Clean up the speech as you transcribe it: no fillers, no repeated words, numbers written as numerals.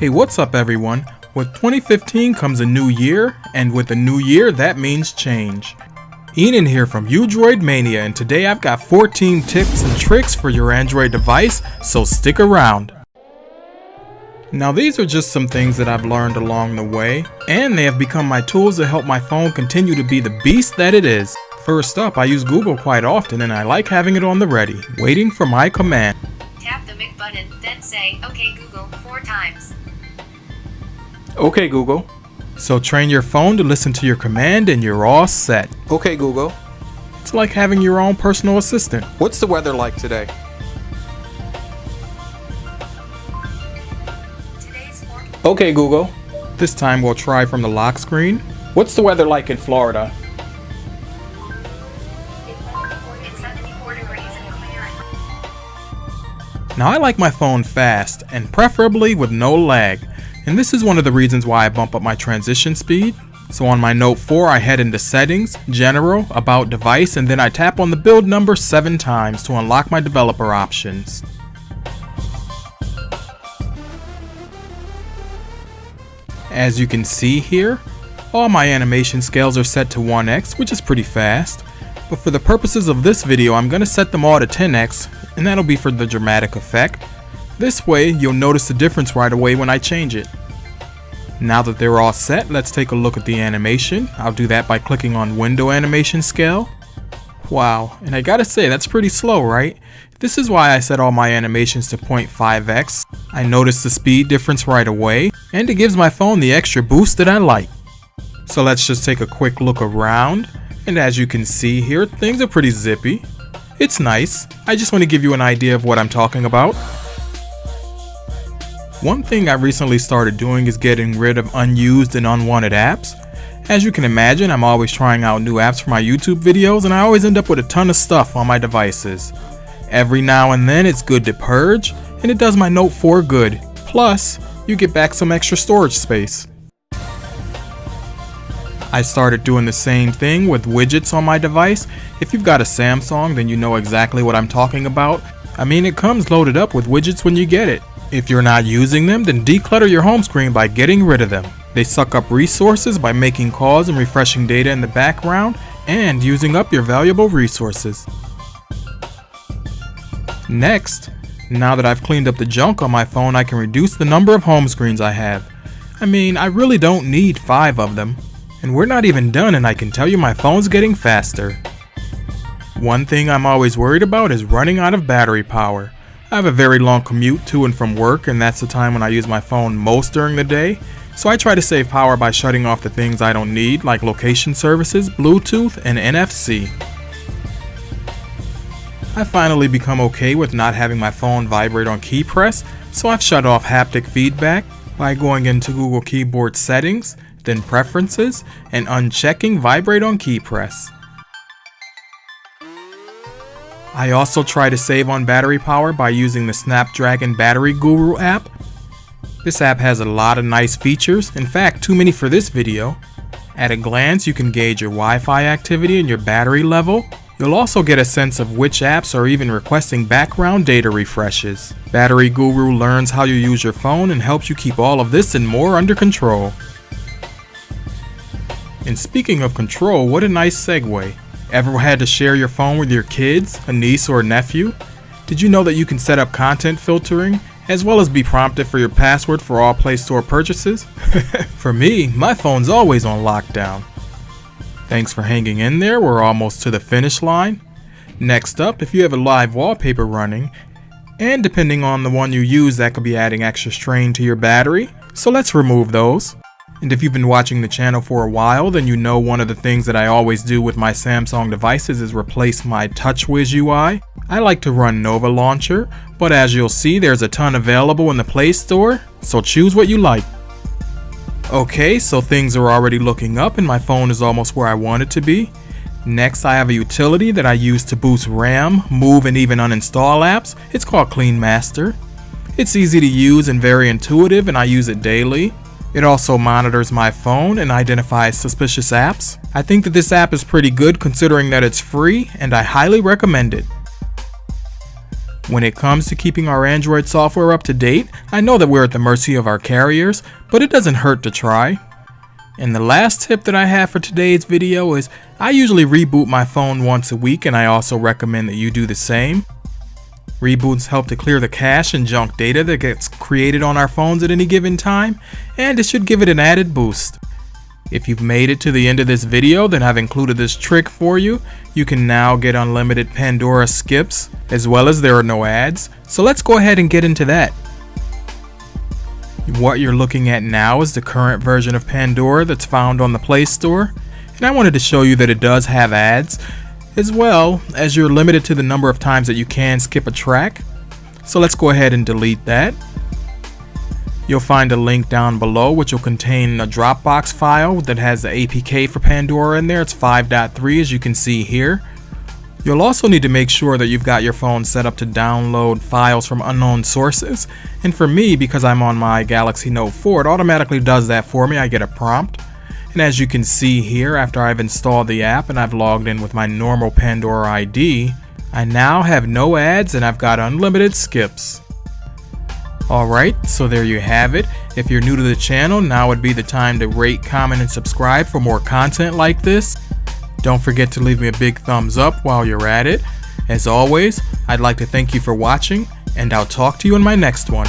Hey, what's up everyone? With 2015 comes a new year, and with a new year that means change. Enan here from Udroid Mania, and today I've got 14 tips and tricks for your Android device, so stick around. Now these are just some things that I've learned along the way, and they have become my tools to help my phone continue to be the beast that it is. First up, I use Google quite often and I like having it on the ready, waiting for my command. Tap the Mic button, then say, "Okay Google," 4 times. Okay Google. So train your phone to listen to your command and you're all set. Okay Google, It's like having your own personal assistant. what's the weather like today? Today's Okay Google, This time we'll try from the lock screen. what's the weather like in Florida? it's 74 degrees and clear. Now I like my phone fast and preferably with no lag. And this is one of the reasons why I bump up my transition speed. So on my Note 4 I head into Settings, General, About Device, and then I tap on the build number 7 times to unlock my developer options. As you can see here, all my animation scales are set to 1x, which is pretty fast. But for the purposes of this video I'm going to set them all to 10x, and that'll be for the dramatic effect. This way, you'll notice the difference right away when I change it. Now that they're all set, let's take a look at the animation. I'll do that by clicking on Window Animation Scale. Wow, and I gotta say, that's pretty slow, right? This is why I set all my animations to 0.5x. I notice the speed difference right away, and it gives my phone the extra boost that I like. So let's just take a quick look around, and as you can see here, things are pretty zippy. It's nice. I just want to give you an idea of what I'm talking about. One thing I recently started doing is getting rid of unused and unwanted apps. As you can imagine, I'm always trying out new apps for my YouTube videos and I always end up with a ton of stuff on my devices. Every now and then it's good to purge, and it does my Note 4 good. Plus, you get back some extra storage space. I started doing the same thing with widgets on my device. If you've got a Samsung, then you know exactly what I'm talking about. I mean, it comes loaded up with widgets when you get it. If you're not using them, then declutter your home screen by getting rid of them. They suck up resources by making calls and refreshing data in the background and using up your valuable resources. Next, now that I've cleaned up the junk on my phone, I can reduce the number of home screens I have. I mean, I really don't need 5 of them. And we're not even done and I can tell you my phone's getting faster. One thing I'm always worried about is running out of battery power. I have a very long commute to and from work, and that's the time when I use my phone most during the day, so I try to save power by shutting off the things I don't need, like location services, Bluetooth, and NFC. I finally become okay with not having my phone vibrate on key press, so I've shut off haptic feedback by going into Google Keyboard Settings, then Preferences, and unchecking Vibrate on key press. I also try to save on battery power by using the Snapdragon Battery Guru app. This app has a lot of nice features, in fact too many for this video. At a glance you can gauge your Wi-Fi activity and your battery level. You'll also get a sense of which apps are even requesting background data refreshes. Battery Guru learns how you use your phone and helps you keep all of this and more under control. And speaking of control, what a nice segue. Ever had to share your phone with your kids, a niece or a nephew? Did you know that you can set up content filtering, as well as be prompted for your password for all Play Store purchases? For me, my phone's always on lockdown. Thanks for hanging in there, we're almost to the finish line. Next up, if you have a live wallpaper running, and depending on the one you use, that could be adding extra strain to your battery, so let's remove those. And if you've been watching the channel for a while, then you know one of the things that I always do with my Samsung devices is replace my TouchWiz UI. I like to run Nova Launcher, but as you'll see there's a ton available in the Play Store, so choose what you like. Okay, so things are already looking up and my phone is almost where I want it to be. Next I have a utility that I use to boost RAM, move and even uninstall apps. It's called Clean Master. It's easy to use and very intuitive and I use it daily. It also monitors my phone and identifies suspicious apps. I think that this app is pretty good considering that it's free and I highly recommend it. When it comes to keeping our Android software up to date, I know that we're at the mercy of our carriers, but it doesn't hurt to try. And the last tip that I have for today's video is I usually reboot my phone once a week, and I also recommend that you do the same. Reboots help to clear the cache and junk data that gets created on our phones at any given time, and it should give it an added boost. If you've made it to the end of this video, then I've included this trick for you. You can now get unlimited Pandora skips, as well as there are no ads. So let's go ahead and get into that. What you're looking at now is the current version of Pandora that's found on the Play Store. And I wanted to show you that it does have ads, as well as you're limited to the number of times that you can skip a track. So let's go ahead and delete that. You'll find a link down below which will contain a Dropbox file that has the APK for Pandora in there. It's 5.3 as you can see here. You'll also need to make sure that you've got your phone set up to download files from unknown sources. And for me, because I'm on my Galaxy Note 4, it automatically does that for me. I get a prompt. And as you can see here, after I've installed the app and I've logged in with my normal Pandora ID, I now have no ads and I've got unlimited skips. Alright, so there you have it. If you're new to the channel, now would be the time to rate, comment, and subscribe for more content like this. Don't forget to leave me a big thumbs up while you're at it. As always, I'd like to thank you for watching, and I'll talk to you in my next one.